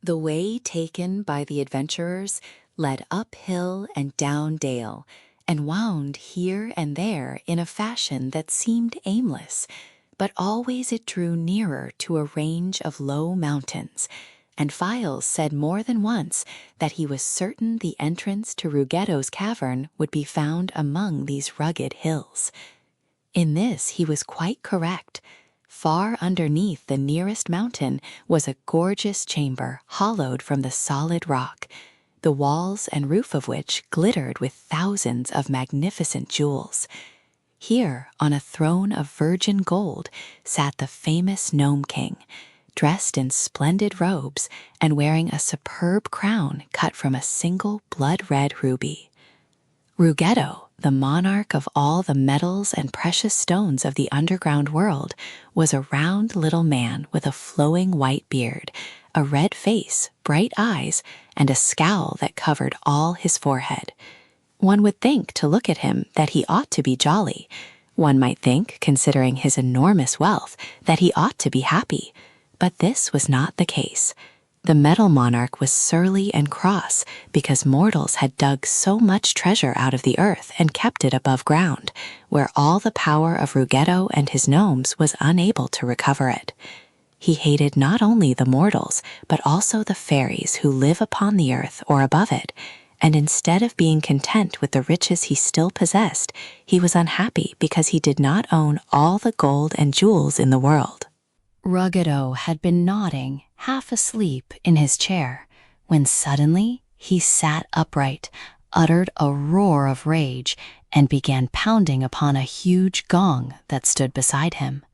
The way taken by the adventurers led up hill and down dale, and wound here and there in a fashion that seemed aimless, but always it drew nearer to a range of low mountains, and Files said more than once that he was certain the entrance to Ruggedo's cavern would be found among these rugged hills. In this he was quite correct. Far underneath the nearest mountain was a gorgeous chamber hollowed from the solid rock, the walls and roof of which glittered with thousands of magnificent jewels. Here, on a throne of virgin gold, sat the famous Nome King, dressed in splendid robes and wearing a superb crown cut from a single blood-red ruby. Ruggedo, the monarch of all the metals and precious stones of the underground world, was a round little man with a flowing white beard, a red face, bright eyes, and a scowl that covered all his forehead. One would think, to look at him, that he ought to be jolly. One might think, considering his enormous wealth, that he ought to be happy. But this was not the case. The metal monarch was surly and cross because mortals had dug so much treasure out of the earth and kept it above ground, where all the power of Ruggedo and his gnomes was unable to recover it. He hated not only the mortals, but also the fairies who live upon the earth or above it, and instead of being content with the riches he still possessed, he was unhappy because he did not own all the gold and jewels in the world. Ruggedo had been nodding, half asleep, in his chair, when suddenly he sat upright, uttered a roar of rage, and began pounding upon a huge gong that stood beside him.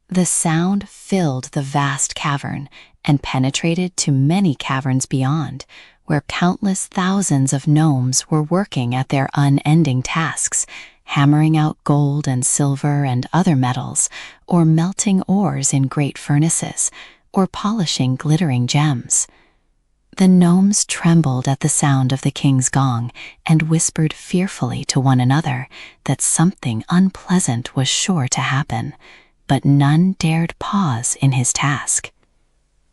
The sound filled the vast cavern and penetrated to many caverns beyond, where countless thousands of gnomes were working at their unending tasks, hammering out gold and silver and other metals, or melting ores in great furnaces, or polishing glittering gems. The gnomes trembled at the sound of the king's gong and whispered fearfully to one another that something unpleasant was sure to happen, but none dared pause in his task.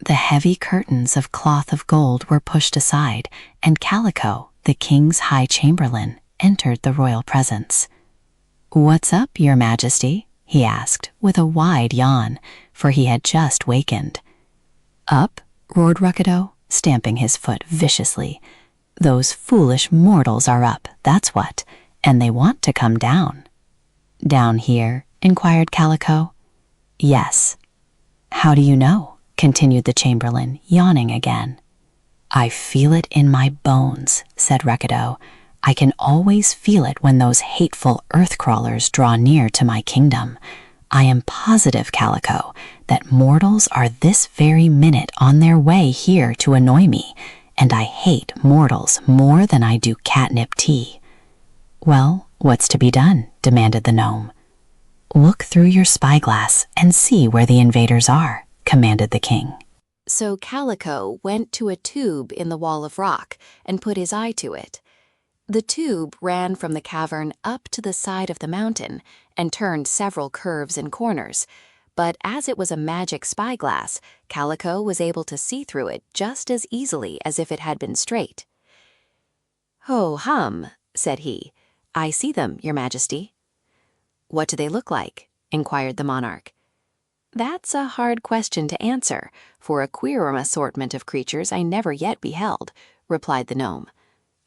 The heavy curtains of cloth of gold were pushed aside, and Calico, the king's high chamberlain, entered the royal presence. "What's up, your majesty?" he asked, with a wide yawn, for he had just wakened. "Up?" roared Ruggedo, stamping his foot viciously. "Those foolish mortals are up, that's what, and they want to come down." "Down here?" inquired Calico. "Yes." "How do you know?" continued the chamberlain, yawning again. "I feel it in my bones," said Ruggedo. "I can always feel it when those hateful earth-crawlers draw near to my kingdom. I am positive, Calico, that mortals are this very minute on their way here to annoy me, and I hate mortals more than I do catnip tea." "Well, what's to be done?" demanded the gnome. "Look through your spyglass and see where the invaders are," commanded the king. So Calico went to a tube in the wall of rock and put his eye to it. The tube ran from the cavern up to the side of the mountain and turned several curves and corners, but as it was a magic spyglass, Calico was able to see through it just as easily as if it had been straight. "Ho-hum," said he. "I see them, your majesty." "What do they look like?" inquired the monarch. "That's a hard question to answer, for a queer assortment of creatures I never yet beheld," replied the gnome.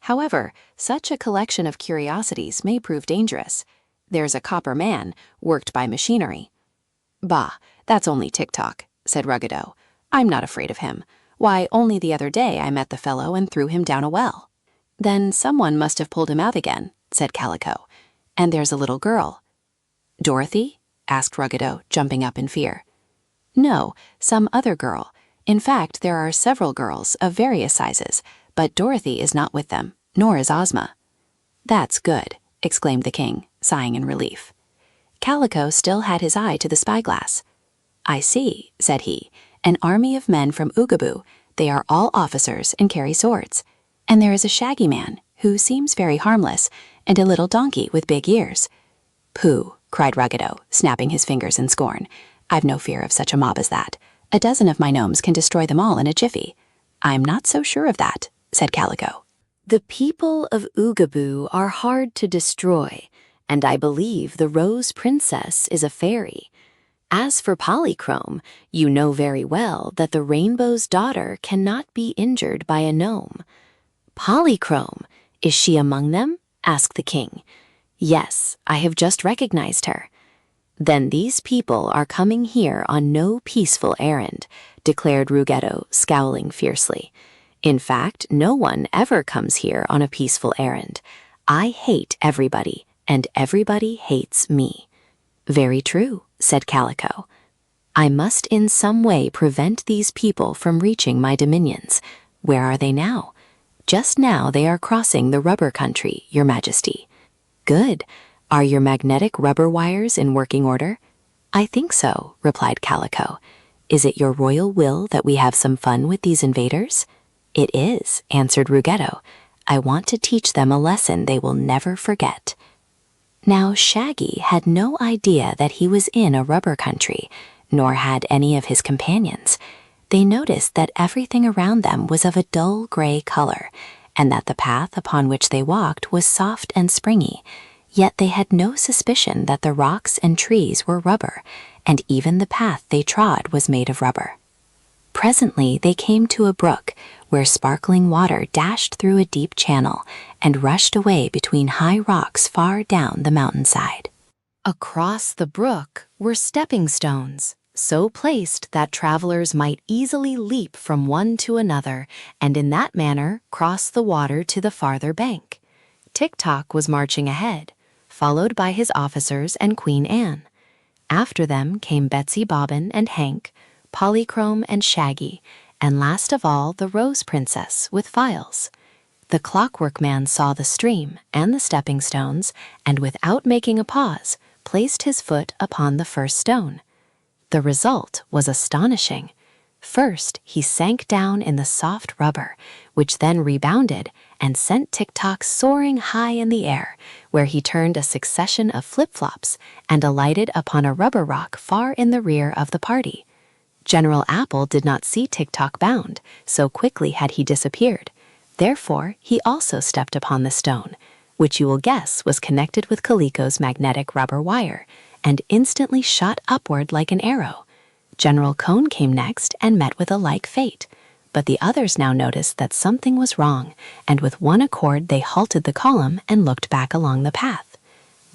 "However, such a collection of curiosities may prove dangerous. There's a copper man, worked by machinery." "Bah, that's only Tik-Tok," said Ruggedo. "I'm not afraid of him. Why, only the other day I met the fellow and threw him down a well." "Then someone must have pulled him out again," said Calico. "And there's a little girl." "Dorothy?" asked Ruggedo, jumping up in fear. "No, some other girl. In fact, there are several girls of various sizes, but Dorothy is not with them, nor is Ozma." "That's good," exclaimed the king, sighing in relief. Calico still had his eye to the spyglass. "I see," said he, "an army of men from Oogaboo. They are all officers and carry swords. And there is a Shaggy Man, who seems very harmless, and a little donkey with big ears." "Pooh," cried Ruggedo, snapping his fingers in scorn. "I've no fear of such a mob as that. A dozen of my gnomes can destroy them all in a jiffy." I'm not so sure of that, said Calico. The people of Oogaboo are hard to destroy, and I believe the Rose Princess is a fairy. As for Polychrome, you know very well that the Rainbow's daughter cannot be injured by a gnome. Polychrome, is she among them? Asked the king. Yes, I have just recognized her. Then these people are coming here on no peaceful errand, declared Ruggedo, scowling fiercely. In fact, no one ever comes here on a peaceful errand. I hate everybody, and everybody hates me. Very true, said Calico. I must in some way prevent these people from reaching my dominions. Where are they now? Just now they are crossing the rubber country, Your Majesty. Good. Are your magnetic rubber wires in working order? I think so, replied Calico. Is it your royal will that we have some fun with these invaders? It is, answered Ruggedo. I want to teach them a lesson they will never forget. Now Shaggy had no idea that he was in a rubber country, nor had any of his companions. They noticed that everything around them was of a dull gray color, and that the path upon which they walked was soft and springy. Yet they had no suspicion that the rocks and trees were rubber, and even the path they trod was made of rubber. Presently they came to a brook, where sparkling water dashed through a deep channel and rushed away between high rocks far down the mountainside. Across the brook were stepping stones, so placed that travelers might easily leap from one to another, and in that manner cross the water to the farther bank. Tik-Tok was marching ahead, followed by his officers and Queen Anne. After them came Betsy Bobbin and Hank, Polychrome and Shaggy, and last of all the Rose Princess with Files. The Clockwork Man saw the stream and the stepping stones, and without making a pause, placed his foot upon the first stone. The result was astonishing. First, he sank down in the soft rubber, which then rebounded and sent Tik-Tok soaring high in the air, where he turned a succession of flip-flops and alighted upon a rubber rock far in the rear of the party. General Apple did not see Tik-Tok bound, so quickly had he disappeared. Therefore, he also stepped upon the stone, which you will guess was connected with Calico's magnetic rubber wire, and instantly shot upward like an arrow. General Cone came next and met with a like fate, but the others now noticed that something was wrong, and with one accord they halted the column and looked back along the path.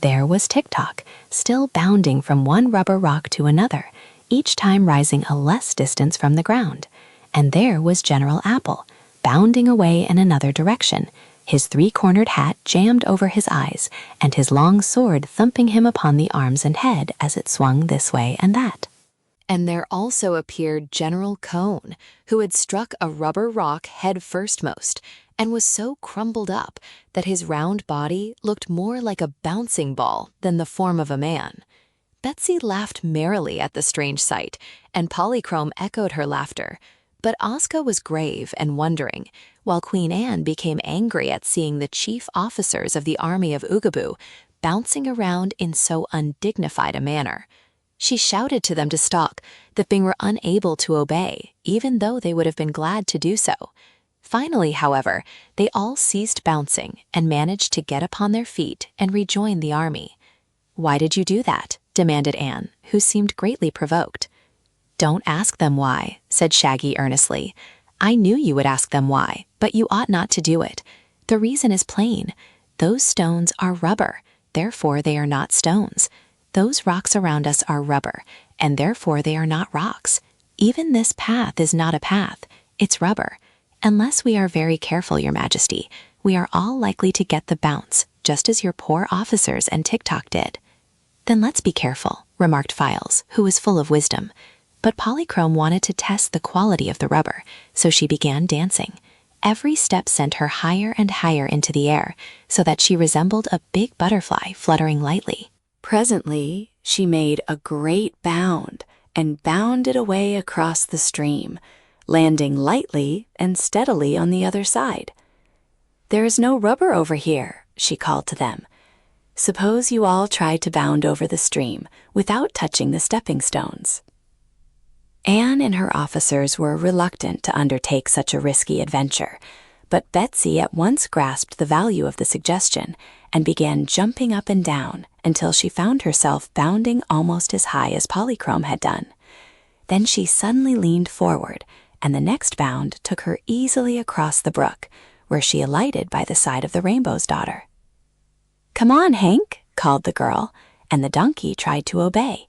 There was Tik-Tok, still bounding from one rubber rock to another, each time rising a less distance from the ground. And there was General Apple, bounding away in another direction, his three-cornered hat jammed over his eyes, and his long sword thumping him upon the arms and head as it swung this way and that. And there also appeared General Cone, who had struck a rubber rock head firstmost, and was so crumbled up that his round body looked more like a bouncing ball than the form of a man. Betsy laughed merrily at the strange sight, and Polychrome echoed her laughter, but Ozka was grave and wondering, while Queen Anne became angry at seeing the chief officers of the army of Oogaboo bouncing around in so undignified a manner. She shouted to them to stop, the Bing were unable to obey, even though they would have been glad to do so. Finally, however, they all ceased bouncing and managed to get upon their feet and rejoin the army. "Why did you do that?" demanded Anne, who seemed greatly provoked. "Don't ask them why," said Shaggy earnestly. "I knew you would ask them why, but you ought not to do it. The reason is plain. Those stones are rubber, therefore they are not stones. Those rocks around us are rubber, and therefore they are not rocks. Even this path is not a path, it's rubber. Unless we are very careful, Your Majesty, we are all likely to get the bounce, just as your poor officers and Tik-Tok did." "Then let's be careful," remarked Files, who was full of wisdom. But Polychrome wanted to test the quality of the rubber, so she began dancing. Every step sent her higher and higher into the air, so that she resembled a big butterfly fluttering lightly. Presently, she made a great bound and bounded away across the stream, landing lightly and steadily on the other side. "There is no rubber over here," she called to them. "Suppose you all try to bound over the stream without touching the stepping stones." Anne and her officers were reluctant to undertake such a risky adventure, but Betsy at once grasped the value of the suggestion and began jumping up and down until she found herself bounding almost as high as Polychrome had done. Then she suddenly leaned forward, and the next bound took her easily across the brook, where she alighted by the side of the Rainbow's Daughter. "Come on, Hank," called the girl, and the donkey tried to obey.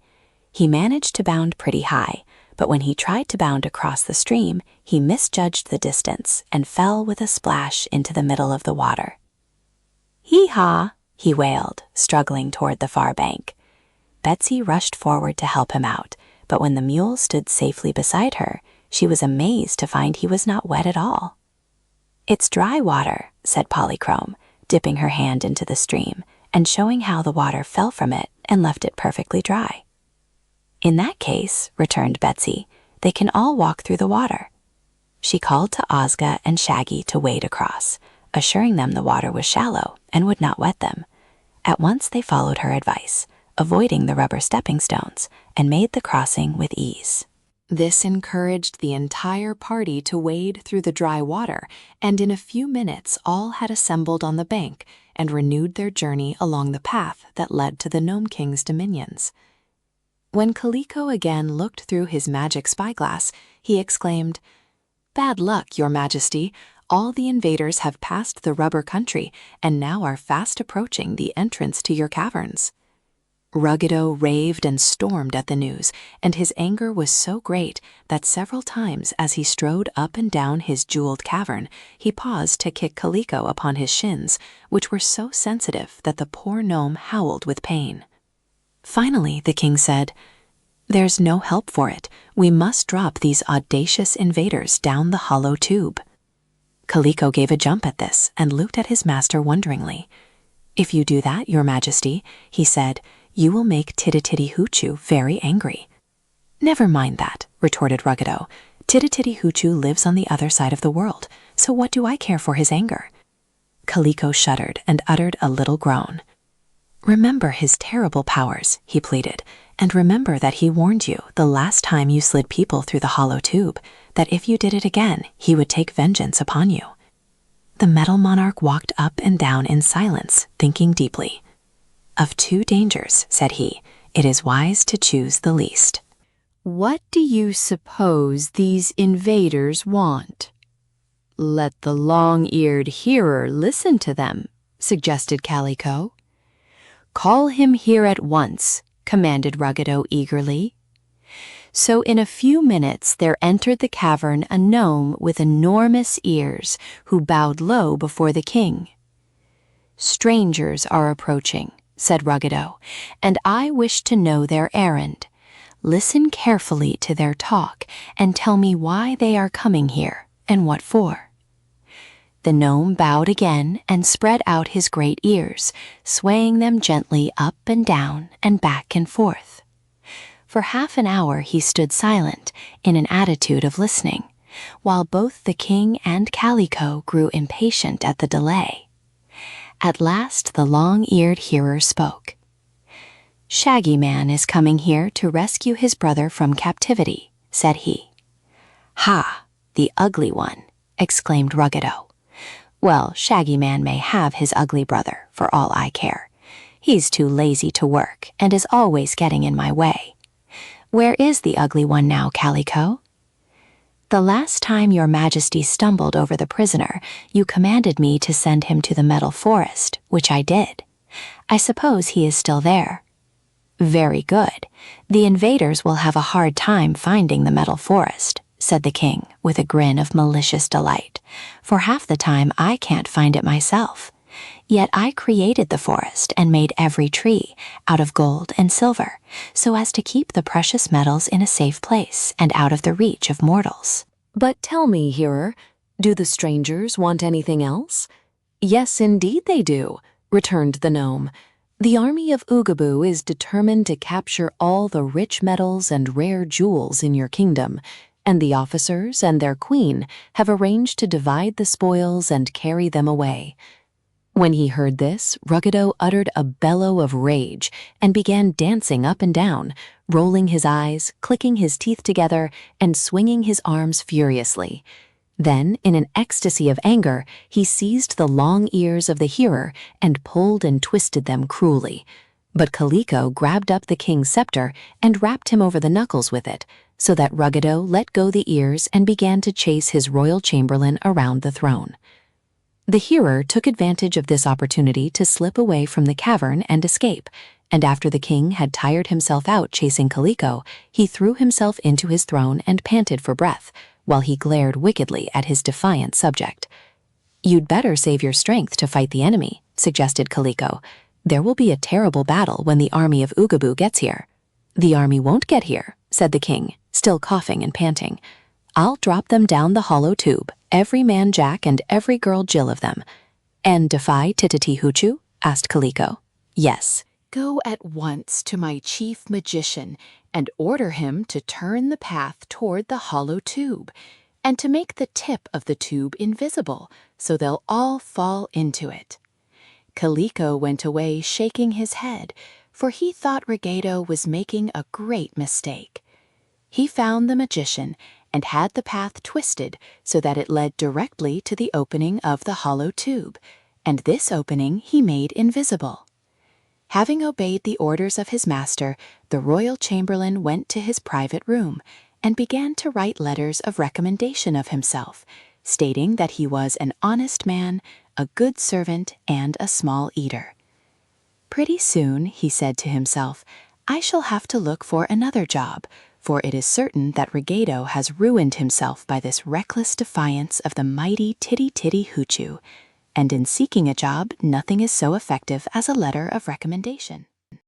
He managed to bound pretty high, but when he tried to bound across the stream, he misjudged the distance and fell with a splash into the middle of the water. "Hee-haw," he wailed, struggling toward the far bank. Betsy rushed forward to help him out, but when the mule stood safely beside her, she was amazed to find he was not wet at all. "It's dry water," said Polychrome, dipping her hand into the stream and showing how the water fell from it and left it perfectly dry. "In that case," returned Betsy, "they can all walk through the water." She called to Ozga and Shaggy to wade across, assuring them the water was shallow and would not wet them. At once they followed her advice, avoiding the rubber stepping stones, and made the crossing with ease. This encouraged the entire party to wade through the dry water, and in a few minutes all had assembled on the bank and renewed their journey along the path that led to the Nome King's dominions. When Kaliko again looked through his magic spyglass, he exclaimed, "Bad luck, Your Majesty. All the invaders have passed the rubber country and now are fast approaching the entrance to your caverns." Ruggedo raved and stormed at the news, and his anger was so great that several times as he strode up and down his jeweled cavern, he paused to kick Kaliko upon his shins, which were so sensitive that the poor gnome howled with pain. Finally, the king said, "There's no help for it. We must drop these audacious invaders down the hollow tube." Kaliko gave a jump at this and looked at his master wonderingly. "If you do that, Your Majesty," he said, "you will make Titty-Titty-Hoo-Choo very angry." "Never mind that," retorted Ruggedo. "Titty-Titty-Hoo-Choo lives on the other side of the world, so what do I care for his anger?" Kaliko shuddered and uttered a little groan. "Remember his terrible powers," he pleaded, "and remember that he warned you the last time you slid people through the hollow tube, that if you did it again, he would take vengeance upon you." The Metal Monarch walked up and down in silence, thinking deeply. "Of two dangers," said he, "it is wise to choose the least." "What do you suppose these invaders want?" "Let the long-eared hearer listen to them," suggested Kaliko. "Call him here at once," commanded Ruggedo eagerly. So in a few minutes there entered the cavern a gnome with enormous ears, who bowed low before the king. "Strangers are approaching," said Ruggedo, "and I wish to know their errand. Listen carefully to their talk and tell me why they are coming here and what for." The gnome bowed again and spread out his great ears, swaying them gently up and down and back and forth. For half an hour he stood silent, in an attitude of listening, while both the king and Kaliko grew impatient at the delay. At last the long-eared hearer spoke. "Shaggy Man is coming here to rescue his brother from captivity," said he. "Ha, the ugly one," exclaimed Ruggedo. "Well, Shaggy Man may have his ugly brother, for all I care. He's too lazy to work and is always getting in my way. Where is the ugly one now, Kaliko?" "The last time Your Majesty stumbled over the prisoner, you commanded me to send him to the Metal Forest, which I did. I suppose he is still there." "Very good. The invaders will have a hard time finding the Metal Forest," said the king with a grin of malicious delight, "for half the time I can't find it myself. Yet I created the forest and made every tree out of gold and silver, so as to keep the precious metals in a safe place and out of the reach of mortals." "But tell me, hearer, do the strangers want anything else?" "Yes, indeed they do," returned the gnome. "The army of Oogaboo is determined to capture all the rich metals and rare jewels in your kingdom, and the officers and their queen have arranged to divide the spoils and carry them away." When he heard this, Ruggedo uttered a bellow of rage and began dancing up and down, rolling his eyes, clicking his teeth together, and swinging his arms furiously. Then, in an ecstasy of anger, he seized the long ears of the hearer and pulled and twisted them cruelly. But Kaliko grabbed up the king's scepter and rapped him over the knuckles with it, so that Ruggedo let go the ears and began to chase his royal chamberlain around the throne. The hearer took advantage of this opportunity to slip away from the cavern and escape, and after the king had tired himself out chasing Kaliko, he threw himself into his throne and panted for breath, while he glared wickedly at his defiant subject. "You'd better save your strength to fight the enemy," suggested Kaliko. "There will be a terrible battle when the army of Oogaboo gets here." "The army won't get here," said the king, still coughing and panting. "I'll drop them down the hollow tube, every man Jack and every girl Jill of them." "And defy Tititi-Hoochoo?" asked Kaliko. "Yes." "Go at once to my chief magician and order him to turn the path toward the hollow tube, and to make the tip of the tube invisible, so they'll all fall into it." Kaliko went away shaking his head, for he thought Ruggedo was making a great mistake. He found the magician and had the path twisted so that it led directly to the opening of the hollow tube, and this opening he made invisible. Having obeyed the orders of his master, the royal chamberlain went to his private room and began to write letters of recommendation of himself, stating that he was an honest man, a good servant, and a small eater. "Pretty soon," he said to himself, "I shall have to look for another job, for it is certain that Ruggedo has ruined himself by this reckless defiance of the mighty Tititi-Hoochoo, and in seeking a job nothing is so effective as a letter of recommendation."